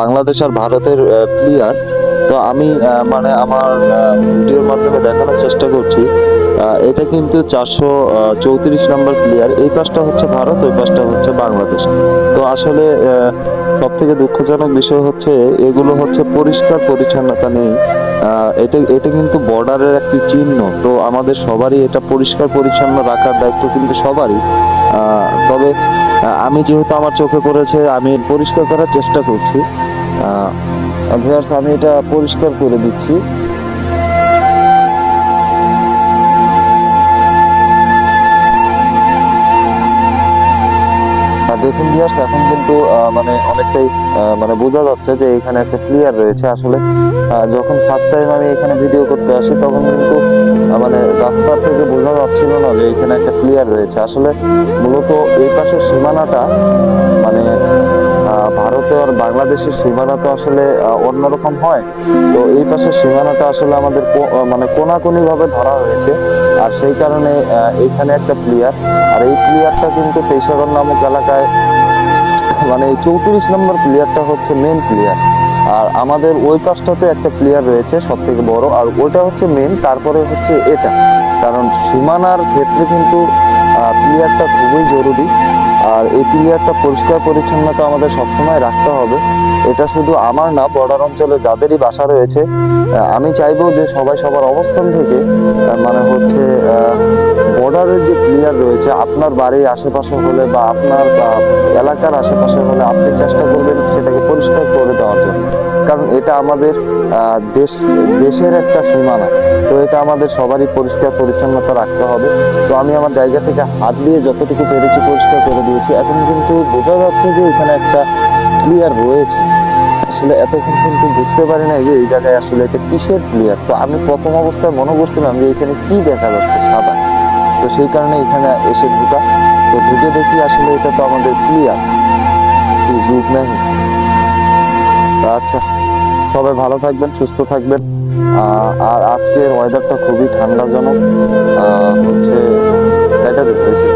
বাংলাদেশ আর ভারতের প্লেয়ার। তো আমি মানে আমার ভিডিওর মাধ্যমে দেখানোর চেষ্টা করছি। এটা কিন্তু 434 নম্বর প্লেয়ার। এই পাশটা হচ্ছে ভারত, ওই পাশটা হচ্ছে বাংলাদেশ। তো আসলে সব থেকে দুঃখজনক বিষয় হচ্ছে এগুলো হচ্ছে পরিষ্কার পরিচ্ছন্নতা নেই। এটা এটা কিন্তু বর্ডারের একটি চিহ্ন। তো আমাদের সবারই এটা পরিষ্কার পরিচ্ছন্ন রাখার দায়িত্ব কিন্তু সবারই। তবে আমি যেহেতু আমার চোখে পড়েছে, আমি পরিষ্কার করার চেষ্টা করছি। ভিউয়ার্স, আমি এটা পরিষ্কার করে দিচ্ছি। দেখুন ভিউয়ার্স, এখন কিন্তু মানে অনেকটাই মানে বোঝা যাচ্ছে যে এখানে একটা প্লেয়ার রয়েছে। আসলে যখন ফার্স্ট টাইম আমি এখানে ভিডিও করতে আসি তখন কিন্তু মানে রাস্তা থেকে বোঝা যাচ্ছিল না যে এখানে একটা প্লেয়ার রয়েছে। আসলে মূলত এই পাশের সীমানাটা মানে ভারতে আর বাংলাদেশের সীমানা তো আসলে অন্যরকম হয়। তো এই পাশের সীমানাটা আসলে আমাদের মানে কোনাকুনি ভাবে ধরা হয়েছে। আর সেই কারণে এখানে একটা প্লেয়ার, আর এই প্লেয়ারটা কিন্তু পেশাগর নামক এলাকায় মানে 34 নম্বর প্লেয়ারটা হচ্ছে মেন প্লেয়ার। আর আমাদের ওই পাশটাতে একটা প্লেয়ার রয়েছে সব থেকে বড়, আর ওইটা হচ্ছে মেন, তারপরে হচ্ছে এটা। কারণ সীমানার ক্ষেত্রে কিন্তু প্লেয়ারটা খুবই জরুরি। আর এই প্লেয়ারটা পরিষ্কার পরিচ্ছন্নতা আমাদের সবসময় রাখতে হবে। এটা শুধু আমার না, বর্ডার অঞ্চলে যাদেরই বাসা রয়েছে আমি চাইবো যে সবাই সবার অবস্থান থেকে মানে হচ্ছে বর্ডারের যে প্লেয়ার রয়েছে আপনার বাড়ির আশেপাশে হলে বা আপনার এলাকার আশেপাশে হলে আপনি চেষ্টা করবেন সেটাকে পরিষ্কার করে দেওয়ার জন্য। কারণ এটা আমাদের দেশের একটা সীমানা। তো এটা আমাদের সবারই পরিষ্কার পরিচ্ছন্নতা রাখতে হবে। তো আমি আমার জায়গা থেকে হাত দিয়ে যতটুকু পেরেছি পরিষ্কার করে দিয়েছি। এখন কিন্তু বোঝা যাচ্ছে যে এখানে একটা প্লেয়ার রয়েছে। আসলে এতক্ষণ কিন্তু বুঝতে পারি না যে এই জায়গায় আসলে এটা কিসের প্লেয়ার। তো আমি প্রথম অবস্থায় মনে করছিলাম যে এখানে কি দেখা যাচ্ছে, সাদা। তো সেই কারণে এখানে এসে ঢুকা। তো ঢুকে দেখি আসলে এটা তো আমাদের প্লেয়ার, যুগ নাই। আচ্ছা, সবাই ভালো থাকবেন, সুস্থ থাকবেন। আর আজকের ওয়েদারটা খুবই ঠান্ডাজনক হচ্ছে, এটা দেখতেছি।